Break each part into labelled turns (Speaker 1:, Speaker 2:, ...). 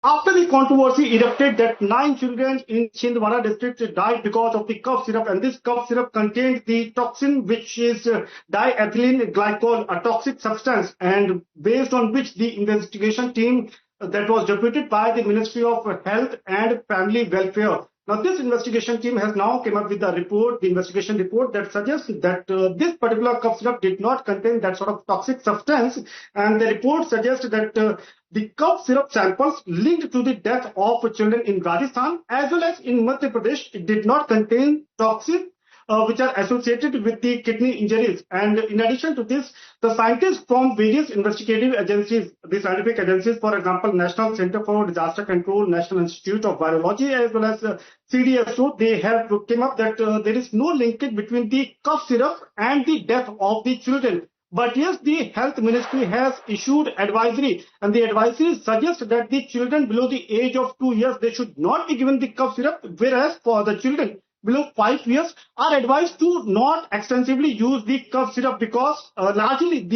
Speaker 1: After the controversy erupted that 9 children in Chhindwara district died because of the cough syrup, and this cough syrup contained the toxin which is diethylene glycol, a toxic substance, and based on which the investigation team that was deputed by the Ministry of Health and Family Welfare. Now, this investigation team has now come up with a report, the investigation report that suggests that this particular cough syrup did not contain that sort of toxic substance, and the report suggests that the cough syrup samples linked to the death of children in Rajasthan as well as in Madhya Pradesh, it did not contain toxins which are associated with the kidney injuries. And in addition to this, the scientists from various investigative agencies, the scientific agencies, for example, National Center for Disaster Control, National Institute of Virology, as well as CDSO, they have came up that there is no linkage between the cough syrup and the death of the children. But yes, the health ministry has issued advisory, and the advisory suggests that the children below the age of 2 years, they should not be given the cough syrup, whereas for the children below 5 years are advised to not extensively use the cough syrup because largely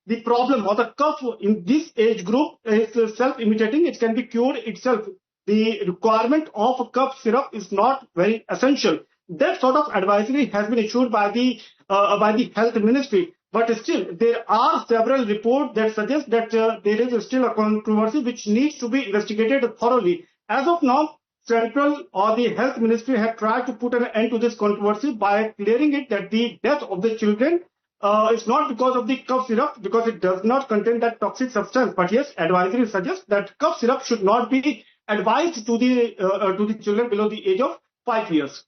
Speaker 1: the problem or the cough in this age group is self-imitating. It can be cured itself. The requirement of cough syrup is not very essential. That sort of advisory has been issued by the health ministry. But still, there are several reports that suggest that there is still a controversy which needs to be investigated thoroughly. As of now, Central or the Health Ministry have tried to put an end to this controversy by clearing it that the death of the children is not because of the cough syrup, because it does not contain that toxic substance. But yes, advisory suggests that cough syrup should not be advised to the children below the age of 5 years.